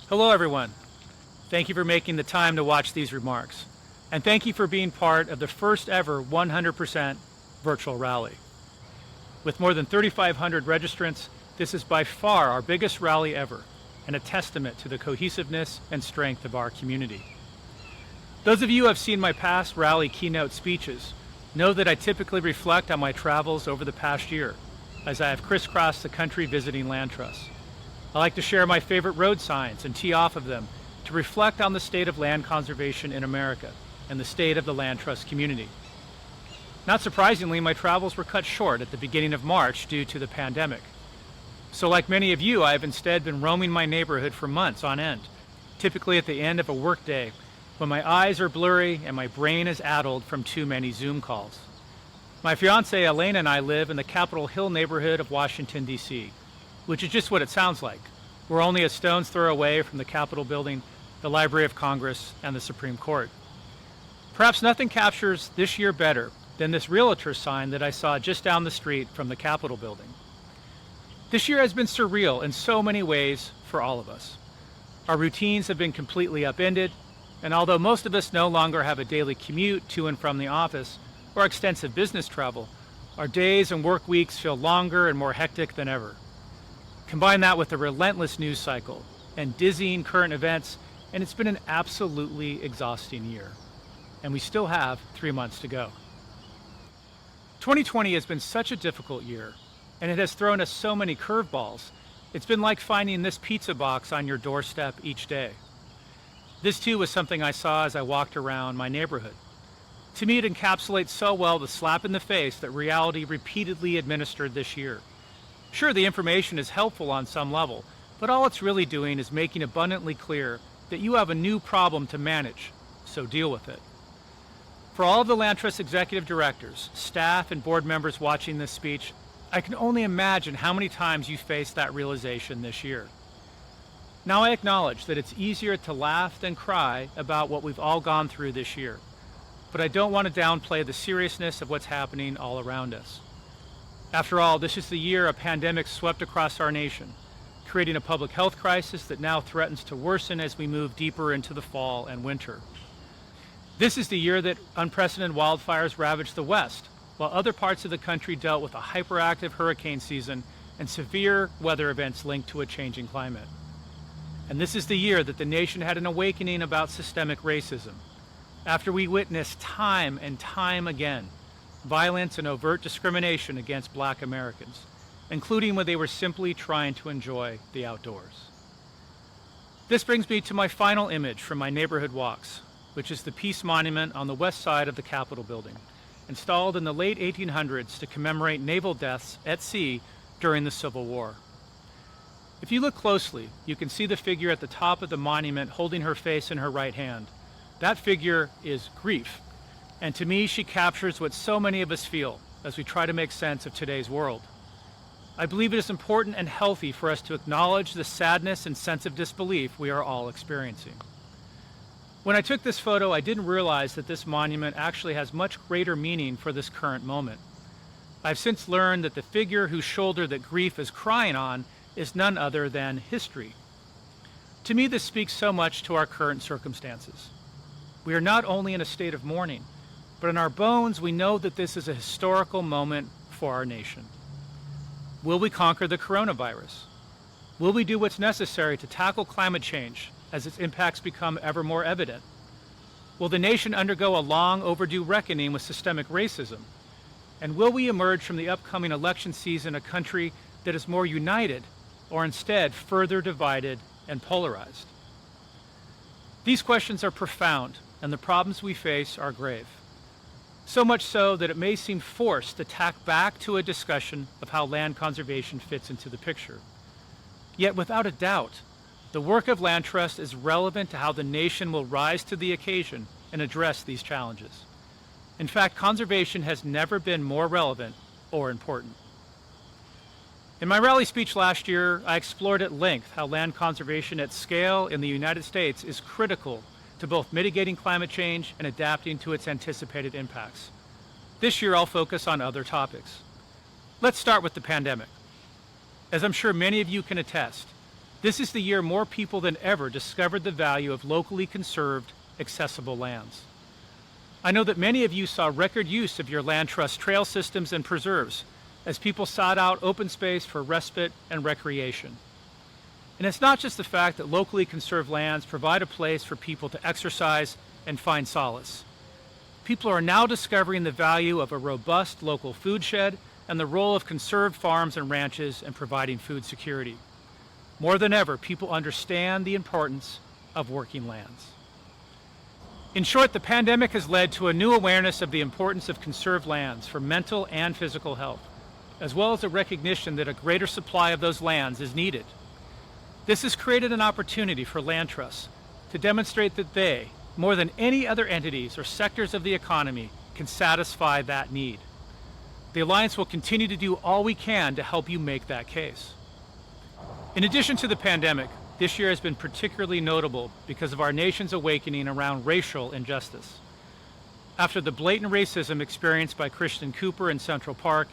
Hello, everyone. Thank you for making the time to watch these remarks. And thank you for being part of the first ever 100% virtual rally. With more than 3,500 registrants, this is by far our biggest rally ever and a testament to the cohesiveness and strength of our community. Those of you who have seen my past rally keynote speeches know that I typically reflect on my travels over the past year as I have crisscrossed the country visiting land trusts. I like to share my favorite road signs and tee off of them to reflect on the state of land conservation in America and the state of the land trust community. Not surprisingly, my travels were cut short at the beginning of March due to the pandemic. So like many of you, I have instead been roaming my neighborhood for months on end, typically at the end of a workday when my eyes are blurry and my brain is addled from too many Zoom calls. My fiancée Elena and I live in the Capitol Hill neighborhood of Washington, D.C., which is just what it sounds like. We're only a stone's throw away from the Capitol building, the Library of Congress, and the Supreme Court. Perhaps nothing captures this year better than this realtor sign that I saw just down the street from the Capitol building. This year has been surreal in so many ways for all of us. Our routines have been completely upended, and although most of us no longer have a daily commute to and from the office or extensive business travel, our days and work weeks feel longer and more hectic than ever. Combine that with a relentless news cycle and dizzying current events, and it's been an absolutely exhausting year. And we still have 3 months to go. 2020 has been such a difficult year, and it has thrown us so many curveballs. It's been like finding this pizza box on your doorstep each day. This too was something I saw as I walked around my neighborhood. To me, it encapsulates so well the slap in the face that reality repeatedly administered this year. Sure, the information is helpful on some level, but all it's really doing is making abundantly clear that you have a new problem to manage, so deal with it. For all of the Land Trust executive directors, staff, and board members watching this speech, I can only imagine how many times you faced that realization this year. Now I acknowledge that it's easier to laugh than cry about what we've all gone through this year, but I don't want to downplay the seriousness of what's happening all around us. After all, this is the year a pandemic swept across our nation, creating a public health crisis that now threatens to worsen as we move deeper into the fall and winter. This is the year that unprecedented wildfires ravaged the West, while other parts of the country dealt with a hyperactive hurricane season and severe weather events linked to a changing climate. And this is the year that the nation had an awakening about systemic racism, after we witnessed time and time again violence and overt discrimination against Black Americans, including when they were simply trying to enjoy the outdoors. This brings me to my final image from my neighborhood walks, which is the Peace Monument on the west side of the Capitol building, installed in the late 1800s to commemorate naval deaths at sea during the Civil War. If you look closely, you can see the figure at the top of the monument holding her face in her right hand. That figure is grief, and to me she captures what so many of us feel as we try to make sense of today's world. I believe it is important and healthy for us to acknowledge the sadness and sense of disbelief we are all experiencing. When I took this photo, I didn't realize that this monument actually has much greater meaning for this current moment. I've since learned that the figure whose shoulder that grief is crying on is none other than history. To me, this speaks so much to our current circumstances. We are not only in a state of mourning, but in our bones we know that this is a historical moment for our nation. Will we conquer the coronavirus? Will we do what's necessary to tackle climate change as its impacts become ever more evident? Will the nation undergo a long overdue reckoning with systemic racism? And will we emerge from the upcoming election season a country that is more united, or instead further divided and polarized? These questions are profound, and the problems we face are grave. So much so that it may seem forced to tack back to a discussion of how land conservation fits into the picture. Yet without a doubt, the work of Land Trust is relevant to how the nation will rise to the occasion and address these challenges. In fact, conservation has never been more relevant or important. In my rally speech last year, I explored at length how land conservation at scale in the United States is critical to both mitigating climate change and adapting to its anticipated impacts. This year, I'll focus on other topics. Let's start with the pandemic. As I'm sure many of you can attest, This is the year more people than ever discovered the value of locally conserved, accessible lands. I know that many of you saw record use of your land trust trail systems and preserves as people sought out open space for respite and recreation. And it's not just the fact that locally conserved lands provide a place for people to exercise and find solace. People are now discovering the value of a robust local food shed and the role of conserved farms and ranches in providing food security. More than ever, people understand the importance of working lands. In short, the pandemic has led to a new awareness of the importance of conserved lands for mental and physical health, as well as a recognition that a greater supply of those lands is needed. This has created an opportunity for land trusts to demonstrate that they, more than any other entities or sectors of the economy, can satisfy that need. The Alliance will continue to do all we can to help you make that case. In addition to the pandemic, this year has been particularly notable because of our nation's awakening around racial injustice. After the blatant racism experienced by Christian Cooper in Central Park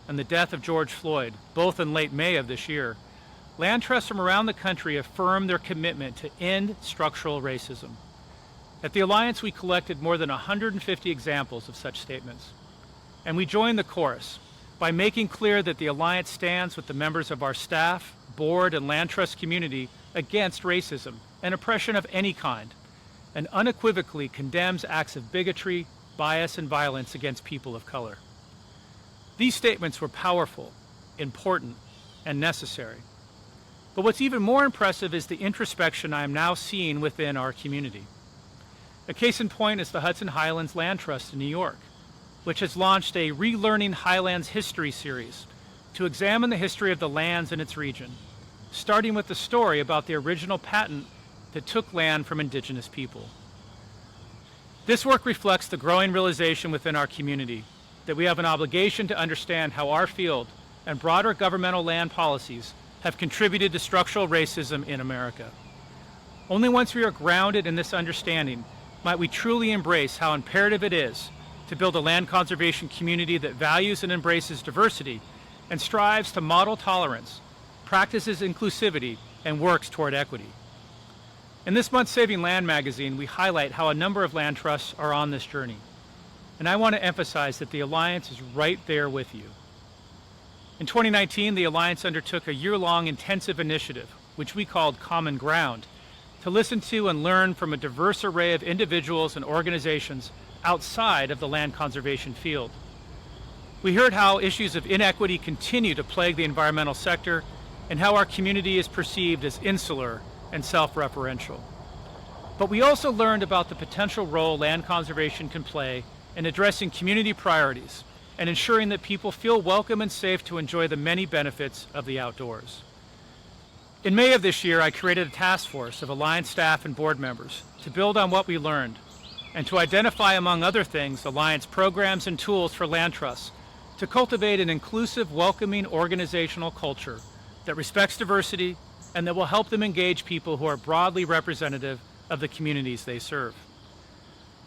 and the death of George Floyd, both in late May of this year, land trusts from around the country affirmed their commitment to end structural racism. At the Alliance, we collected more than 150 examples of such statements. And we joined the chorus by making clear that the Alliance stands with the members of our staff, board, and land trust community against racism and oppression of any kind, and unequivocally condemns acts of bigotry, bias, and violence against people of color. These statements were powerful, important, and necessary. But what's even more impressive is the introspection I am now seeing within our community. A case in point is the Hudson Highlands Land Trust in New York, which has launched a Relearning Highlands History series to examine the history of the lands in its region, starting with the story about the original patent that took land from indigenous people. This work reflects the growing realization within our community that we have an obligation to understand how our field and broader governmental land policies have contributed to structural racism in America. Only once we are grounded in this understanding might we truly embrace how imperative it is to build a land conservation community that values and embraces diversity and strives to model tolerance, practices inclusivity, and works toward equity. In this month's Saving Land magazine, we highlight how a number of land trusts are on this journey. And I want to emphasize that the Alliance is right there with you. In 2019, the Alliance undertook a year-long intensive initiative, which we called Common Ground, to listen to and learn from a diverse array of individuals and organizations outside of the land conservation field. We heard how issues of inequity continue to plague the environmental sector and how our community is perceived as insular and self-referential. But we also learned about the potential role land conservation can play in addressing community priorities and ensuring that people feel welcome and safe to enjoy the many benefits of the outdoors. In May of this year, I created a task force of Alliance staff and board members to build on what we learned and to identify, among other things, Alliance programs and tools for land trusts to cultivate an inclusive, welcoming organizational culture that respects diversity and that will help them engage people who are broadly representative of the communities they serve.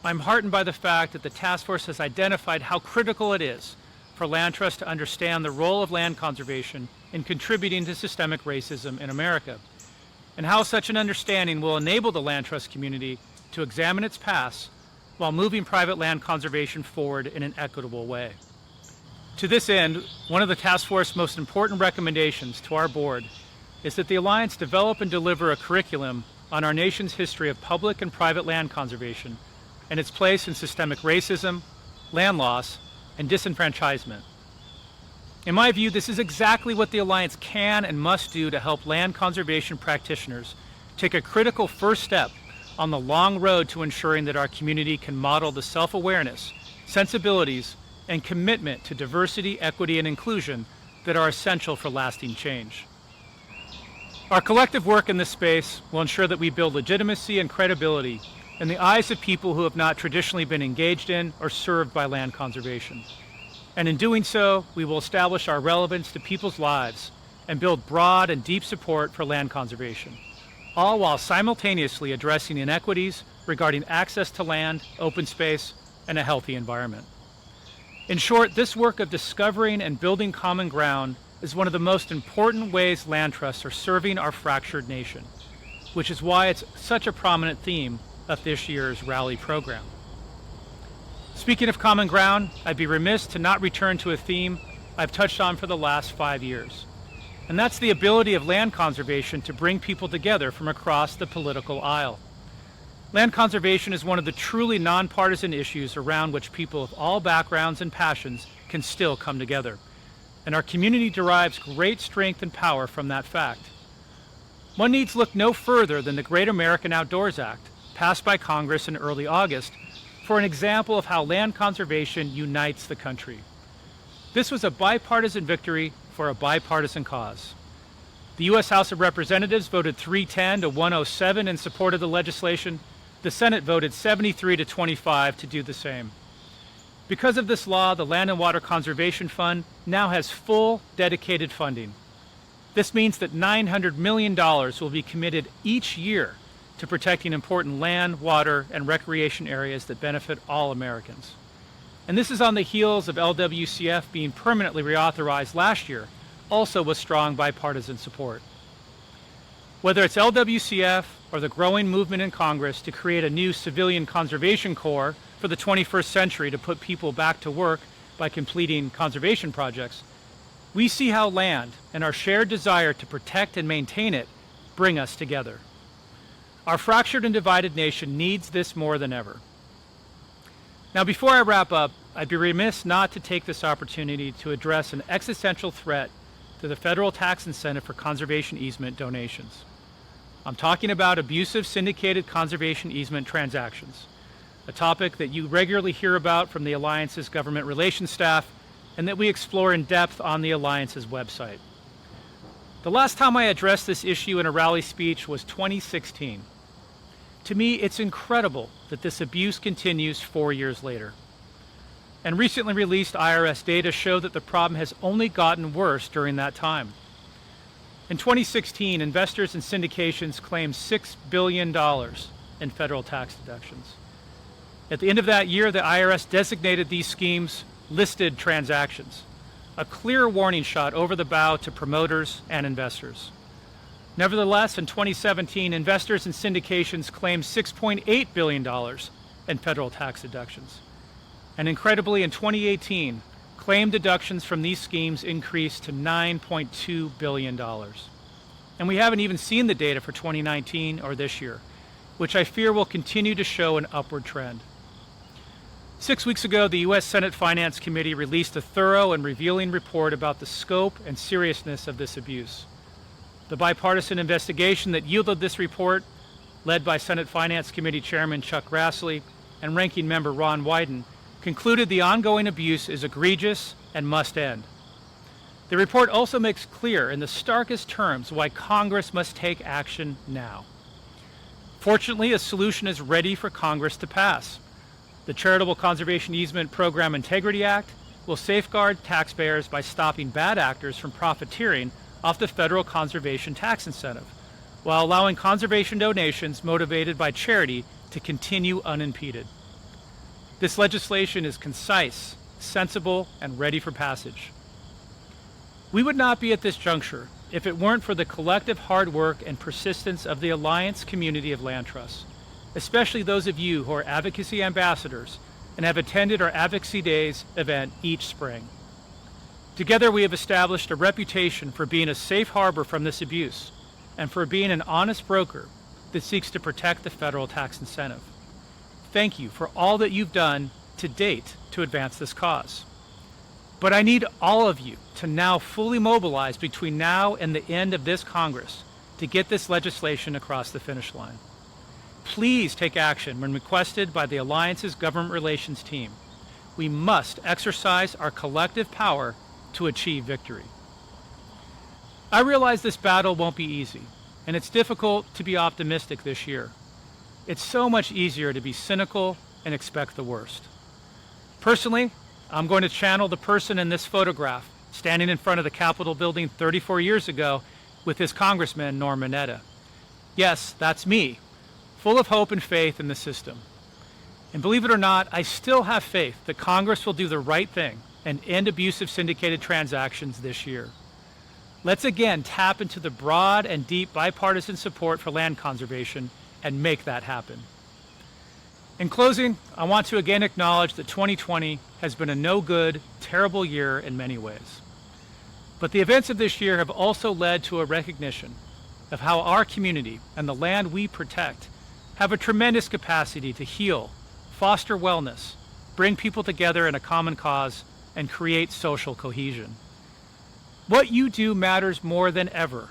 I'm heartened by the fact that the task force has identified how critical it is for land trusts to understand the role of land conservation in contributing to systemic racism in America, and how such an understanding will enable the land trust community to examine its past while moving private land conservation forward in an equitable way. To this end, one of the task force's most important recommendations to our board is that the Alliance develop and deliver a curriculum on our nation's history of public and private land conservation and its place in systemic racism, land loss, and disenfranchisement. In my view, this is exactly what the Alliance can and must do to help land conservation practitioners take a critical first step on the long road to ensuring that our community can model the self-awareness, sensibilities, and commitment to diversity, equity, and inclusion that are essential for lasting change. Our collective work in this space will ensure that we build legitimacy and credibility in the eyes of people who have not traditionally been engaged in or served by land conservation. And in doing so, we will establish our relevance to people's lives and build broad and deep support for land conservation, all while simultaneously addressing inequities regarding access to land, open space, and a healthy environment. In short, this work of discovering and building common ground is one of the most important ways land trusts are serving our fractured nation, which is why it's such a prominent theme of this year's rally program. Speaking of common ground, I'd be remiss to not return to a theme I've touched on for the last 5 years, and that's the ability of land conservation to bring people together from across the political aisle. Land conservation is one of the truly nonpartisan issues around which people of all backgrounds and passions can still come together, and our community derives great strength and power from that fact. One needs look no further than the Great American Outdoors Act, passed by Congress in early August, for an example of how land conservation unites the country. This was a bipartisan victory for a bipartisan cause. The U.S. House of Representatives voted 310 to 107 in support of the legislation. The Senate voted 73 to 25 to do the same. Because of this law, the Land and Water Conservation Fund now has full, dedicated funding. This means that $900 million will be committed each year to protecting important land, water, and recreation areas that benefit all Americans. And this is on the heels of LWCF being permanently reauthorized last year, also with strong bipartisan support. Whether it's LWCF or the growing movement in Congress to create a new civilian conservation corps for the 21st century to put people back to work by completing conservation projects, we see how land and our shared desire to protect and maintain it bring us together. Our fractured and divided nation needs this more than ever. Now, before I wrap up, I'd be remiss not to take this opportunity to address an existential threat to the federal tax incentive for conservation easement donations. I'm talking about abusive syndicated conservation easement transactions, a topic that you regularly hear about from the Alliance's government relations staff and that we explore in depth on the Alliance's website. The last time I addressed this issue in a rally speech was 2016. To me, it's incredible that this abuse continues 4 years later. And recently released IRS data show that the problem has only gotten worse during that time. In 2016, investors and syndications claimed $6 billion in federal tax deductions. At the end of that year, the IRS designated these schemes listed transactions, a clear warning shot over the bow to promoters and investors. Nevertheless, in 2017, investors and syndications claimed $6.8 billion in federal tax deductions. And incredibly, in 2018, claim deductions from these schemes increased to $9.2 billion. And we haven't even seen the data for 2019 or this year, which I fear will continue to show an upward trend. 6 weeks ago, the U.S. Senate Finance Committee released a thorough and revealing report about the scope and seriousness of this abuse. The bipartisan investigation that yielded this report, led by Senate Finance Committee Chairman Chuck Grassley and Ranking Member Ron Wyden, concluded the ongoing abuse is egregious and must end. The report also makes clear in the starkest terms why Congress must take action now. Fortunately, a solution is ready for Congress to pass. The Charitable Conservation Easement Program Integrity Act will safeguard taxpayers by stopping bad actors from profiteering off the federal conservation tax incentive, while allowing conservation donations motivated by charity to continue unimpeded. This legislation is concise, sensible, and ready for passage. We would not be at this juncture if it weren't for the collective hard work and persistence of the Alliance community of land trusts, especially those of you who are advocacy ambassadors and have attended our Advocacy Days event each spring. Together, we have established a reputation for being a safe harbor from this abuse and for being an honest broker that seeks to protect the federal tax incentive. Thank you for all that you've done to date to advance this cause. But I need all of you to now fully mobilize between now and the end of this Congress to get this legislation across the finish line. Please take action when requested by the Alliance's government relations team. We must exercise our collective power to achieve victory. I realize this battle won't be easy, and it's difficult to be optimistic this year. It's so much easier to be cynical and expect the worst. Personally, I'm going to channel the person in this photograph standing in front of the Capitol building 34 years ago with his congressman, Norm Mineta. Yes, that's me, full of hope and faith in the system. And believe it or not, I still have faith that Congress will do the right thing and end abusive syndicated transactions this year. Let's again tap into the broad and deep bipartisan support for land conservation and make that happen. In closing, I want to again acknowledge that 2020 has been a no-good, terrible year in many ways. But the events of this year have also led to a recognition of how our community and the land we protect have a tremendous capacity to heal, foster wellness, bring people together in a common cause, and create social cohesion. What you do matters more than ever,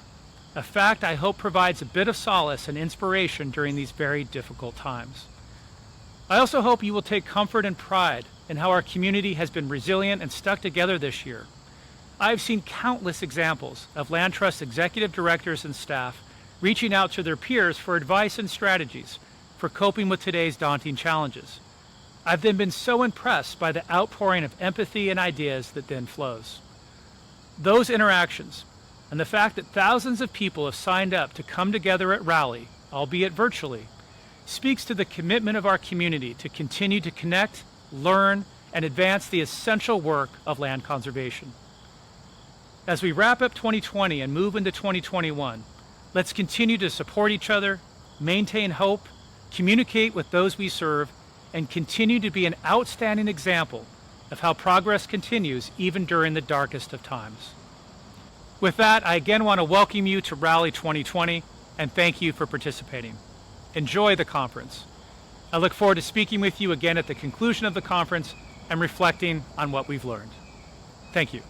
a fact I hope provides a bit of solace and inspiration during these very difficult times. I also hope you will take comfort and pride in how our community has been resilient and stuck together this year. I've seen countless examples of Land Trust executive directors and staff reaching out to their peers for advice and strategies for coping with today's daunting challenges. I've then been so impressed by the outpouring of empathy and ideas that then flows. Those interactions and the fact that thousands of people have signed up to come together at Rally, albeit virtually, speaks to the commitment of our community to continue to connect, learn, and advance the essential work of land conservation. As we wrap up 2020 and move into 2021, let's continue to support each other, maintain hope, communicate with those we serve, and continue to be an outstanding example of how progress continues even during the darkest of times. With that, I again want to welcome you to Rally 2020 and thank you for participating. Enjoy the conference. I look forward to speaking with you again at the conclusion of the conference and reflecting on what we've learned. Thank you.